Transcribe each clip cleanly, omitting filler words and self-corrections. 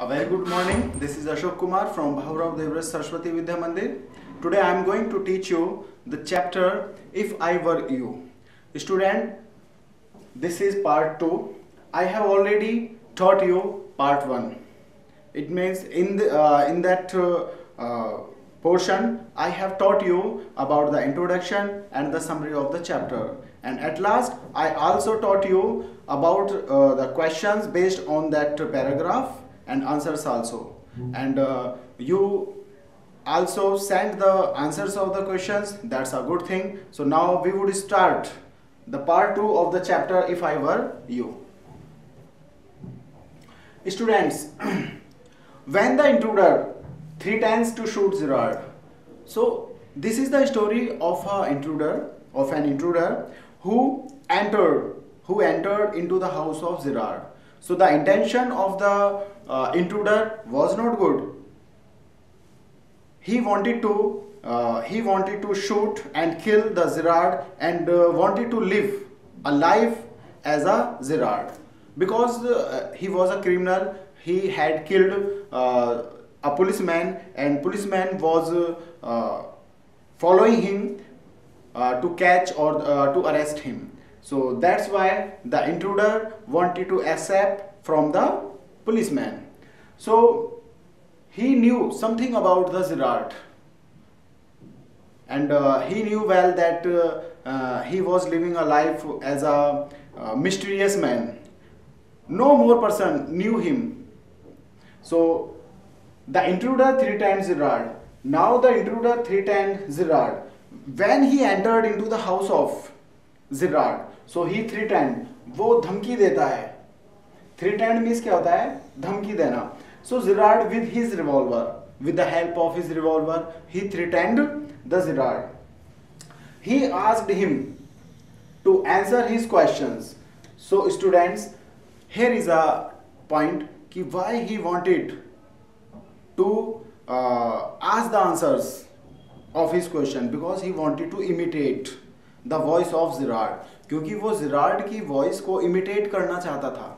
A very good morning. This is Ashok Kumar from Bhavrav Devras Saraswati Vidya Mandir. Today I am going to teach you the chapter If I Were You. Student, this is part 2. I have already taught you part 1. It means in that portion I have taught you about the introduction and the summary of the chapter. And at last I also taught you about the questions based on that paragraph and answers also, and you also sent the answers of the questions. That's a good thing. So now we would start the part 2 of the chapter If I Were You. Students, when the intruder threatens to shoot Gerard. So this is the story of an intruder who entered into the house of Gerard. So the intention of the intruder was not good. He wanted to shoot and kill the Gerard and wanted to live a life as a Gerard, because he was a criminal. He had killed a policeman, and policeman was following him to catch or to arrest him. So that's why the intruder wanted to escape from the policeman. So he knew something about the Gerard, and he knew well that he was living a life as a mysterious man. No more person knew him. So the intruder threatened Gerard. Now the intruder threatened Gerard. When he entered into the house of Gerard, so he threatened, वो धमकी देता है. Threatened means क्या होता है? धमकी देना. So Gerard with his revolver, with the help of his revolver, he threatened the Gerard. He asked him to answer his questions. So students, here is a point कि why he wanted to ask the answers of his question, because he wanted to imitate the voice of Gerard. क्योंकि वो Gerard की voice को imitate करना चाहता था.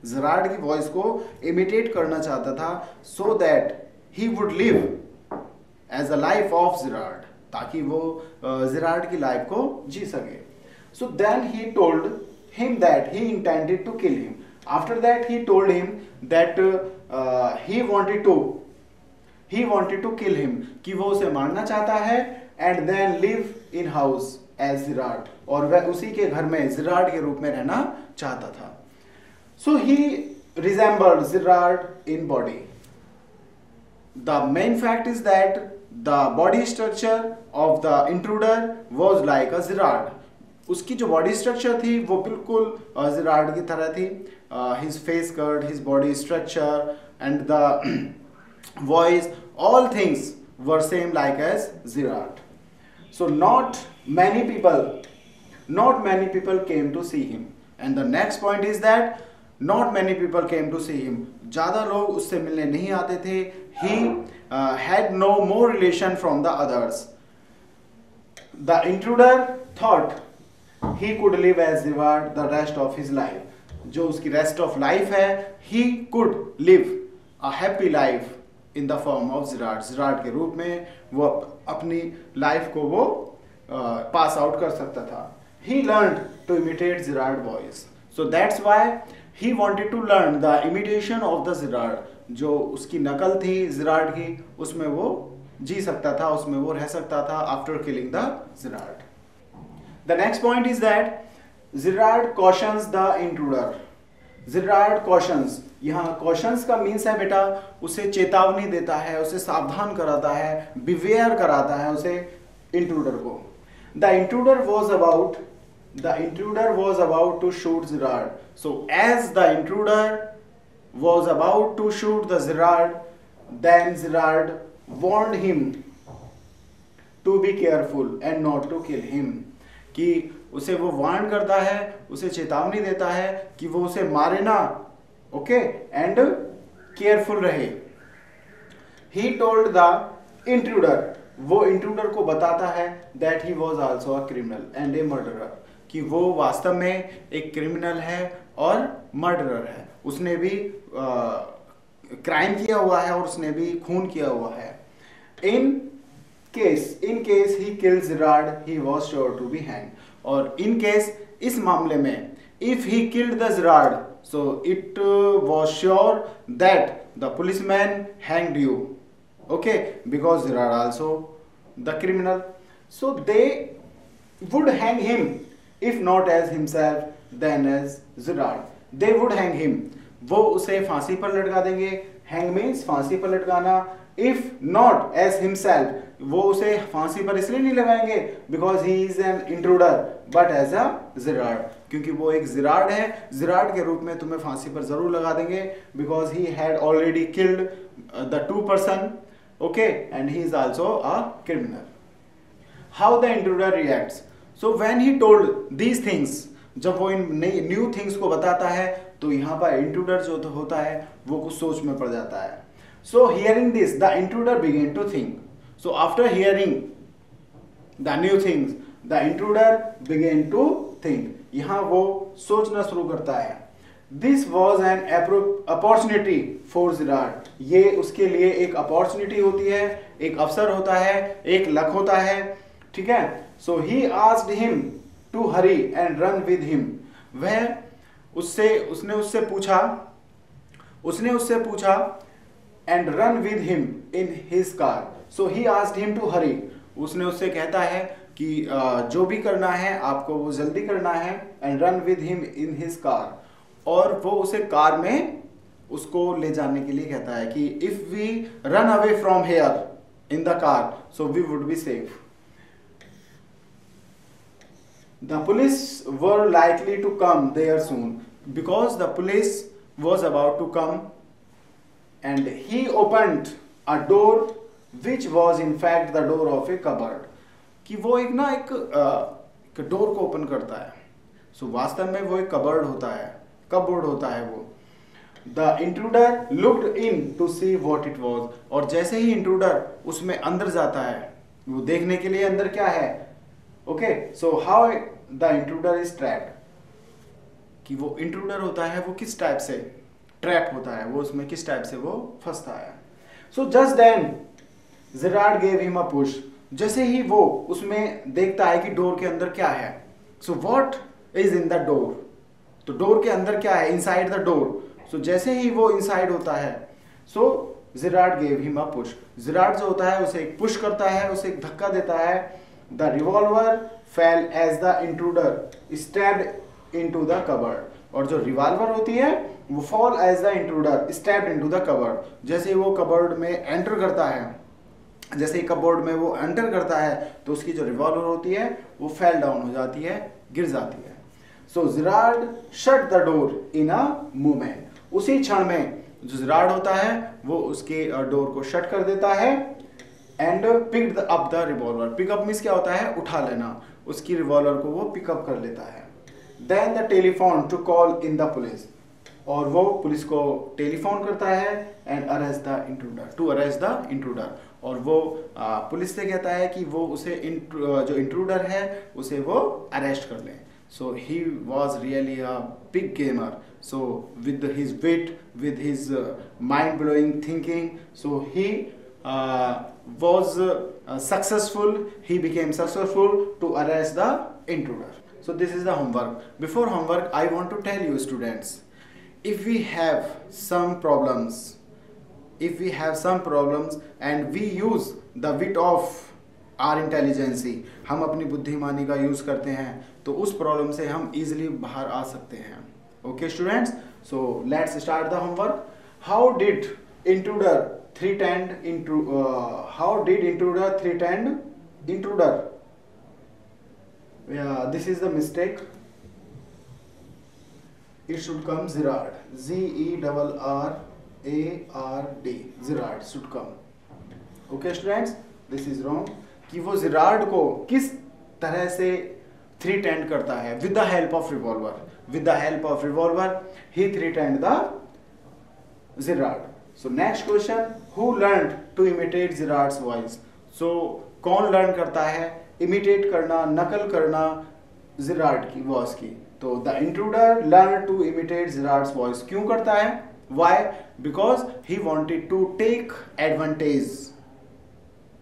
Gerard की voice को imitate करना चाहता था, so that he would live as a life of Gerard, ताकि वो Gerard की life को जी सके. So then he told him that he intended to kill him. After that he told him that he wanted to kill him, कि वो उसे मारना चाहता है, and then live in house as Gerard, और वह उसी के घर में Gerard के रूप में रहना चाहता था. So he resembled Gerard in body. The main fact is that the body structure of the intruder was like a Gerard. उसकी जो body structure थी वो बिल्कुल Gerard की तरह थी. His face cut, his body structure and the voice, all things were same like as Gerard. So not many people came to see him. And the next point is that not many people came to see him. ज़्यादा लोग उससे मिलने नहीं आते थे. He had no more relation from the others. The intruder thought he could live as Gerard the rest of his life. जो उसकी rest of life है, he could live a happy life in the form of Gerard. Gerard के रूप में वो अपनी life को वो pass out कर सकता था. He learned to imitate Gerard voice. So that's why he wanted to learn the imitation of the Gerard. जो उसकी नकल थी Gerard की, उसमें वो जी सकता था, उसमें वो रह सकता था after killing the Gerard. The next point is that Gerard cautions the intruder. Gerard cautions, यहाँ cautions का मीन्स है बेटा, उसे चेतावनी देता है, उसे सावधान कराता है, beware कराता है उसे intruder को. The intruder was about to shoot Gerard. So as the intruder was about to shoot the Gerard, then Gerard warned him to be careful and not to kill him. कि उसे वो warn करता है, उसे चेतावनी देता है कि वो उसे मारे ना, ओके, एंड केयरफुल रहे. He told the intruder, वो इंट्रूडर को बताता है that he was also a criminal and a murderer, कि वो वास्तव में एक क्रिमिनल है और मर्डरर है. उसने भी क्राइम किया हुआ है और उसने भी खून किया हुआ है. In case he killed Zirad he was sure to be hang. और इन केस, इस मामले में, if he killed the Gerard, so it was sure that the policeman hanged you. Okay, because Zirad also the criminal, so they would hang him, if not as himself then as Zirad. They would hang him. वो उसे फांसी पर लटका देंगे. Hang means फांसी पर लटकाना. If not as himself, वो उसे फांसी पर इसलिए नहीं लगाएंगे because he is an intruder, but as a Zirad, क्योंकि वो एक जिराड है. जिराड के रूप में तुम्हें फांसी पर जरूर लगा देंगे because he had already killed the two person. Okay, and he is also a criminal. How the intruder reacts? So when he told these things, जब वो इन न्यू थिंग्स को बताता है, तो यहाँ पर इंट्रूडर जो होता है वो कुछ सोच में पड़ जाता है. So hearing this, the intruder began to think. So after hearing the new things, the intruder began to think. यहाँ वो सोचना शुरू करता है. This was an opportunity for Zirad. ये उसके लिए एक अपॉर्चुनिटी होती है, एक अवसर होता है, एक लक होता है. ठीक है. So he asked him to hurry and run with him. उसने उससे पूछा and run with him in his car. So he asked him to hurry. उसने उससे कहता है कि जो भी करना है आपको वो जल्दी करना है, and run with him in his car. और वो उसे कार में उसको ले जाने के लिए कहता है कि if we run away from here in the car, so we would be safe. The police were likely to come there soon, because the police was about to come, and he opened a door which was in fact the door of a cupboard. कि वो एक door को open करता है. सो वास्तव में वो एक कबर्ड होता है, कपबोर्ड होता है वो. The intruder looked in to see what it was. और जैसे ही इंट्रूडर उसमें अंदर जाता है, वो देखने के लिए अंदर क्या है. Okay, so how the intruder is trapped. कि वो इंट्रूडर होता है वो किस टाइप से ट्रैप होता है, वो उसमें किस टाइप से वो फंसता है. So just then Zirad gave him a push. जैसे ही वो उसमें देखता है कि डोर के अंदर क्या है. So what is in the door. तो डोर के अंदर क्या है, इनसाइड द डोर. सो जैसे ही वो इनसाइड होता है, so Girard gave him a push. Girard जो होता है उसे एक पुश करता है, उसे एक धक्का देता है. The revolver fell as the intruder stabbed into the cupboard. और जो रिवॉल्वर होती है वो fall as the intruder stabbed into the cupboard. जैसे ही वो कबर्ड में एंटर करता है, जैसे ही कबर्ड में वो एंटर करता है, तो उसकी जो रिवॉल्वर होती है वो फेल डाउन हो जाती है, गिर जाती है. So Zirad shut the door in a moment. उसी क्षण में जो जिराड होता है वो उसके डोर को शट कर देता है. And picked up the revolver. Pickup means क्या होता है, उठा लेना. उसकी रिवॉल्वर को वो पिकअप कर लेता है. Then the telephone to call in the police. और वो पुलिस को टेलीफोन करता है and arrest the intruder, to arrest the intruder. और वो पुलिस से कहता है कि वो उसे जो इंट्रूडर है उसे वो अरेस्ट कर लें. So he was really a big gamer. So with his wit, with his mind-blowing thinking, so he was successful. He became successful to arrest the intruder. So this is the homework. Before homework, I want to tell you students, if we have some problems, and we use the wit of our intelligence, हम अपनी बुद्धिमानी का use करते हैं, तो उस problem से हम इजिली बाहर आ सकते हैं. Okay students, so let's start the homework. How did intruder threaten intruder. This is the mistake. It should come Gerard, ZERRARD, Gerard should come. Okay students, this is wrong. कि वो Gerard को किस तरह से threatened करता है, with the help of revolver. He threatened the Gerard. So next question, who learn to imitate Girard's voice. So कौन learn करता है इमिटेट करना, नकल करना जिराड की वॉइस की. तो the intruder learn to imitate Girard's voice. क्यों करता है, Why? Because he wanted to take advantage.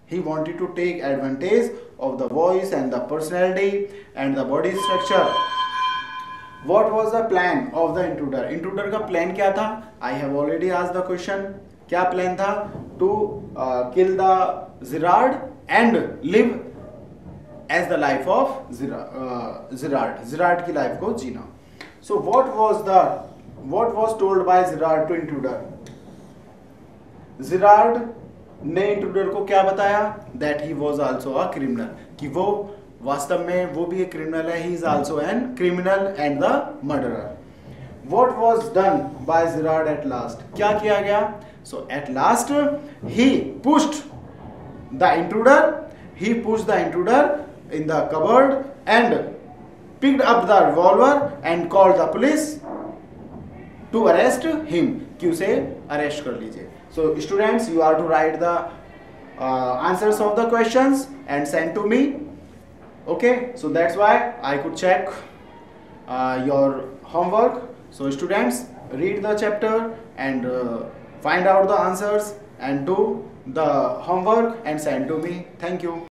He wanted to take advantage of the voice and the personality and the body structure. What was the plan of the intruder? Intruder का plan क्या था? I have already asked the question. क्या plan था? To kill the Gerard and live as the life of Gerard. Gerard की life को जीना. So what was told by Gerard to intruder? Gerard ने intruder को क्या बताया? That he was also a criminal. कि वो वास्तव में वो भी एक क्रिमिनल है. He is also an criminal and the murderer. What was done by Gerard at last? क्या किया गया? So at last he pushed the intruder. He pushed the intruder in the cupboard and picked up the revolver and called the police to arrest him. कि उसे arrest कर लीजिए. So students, you are to write the answers of the questions and send to me. Okay, so that's why I could check your homework. So students, read the chapter and find out the answers and do the homework and send to me. Thank you.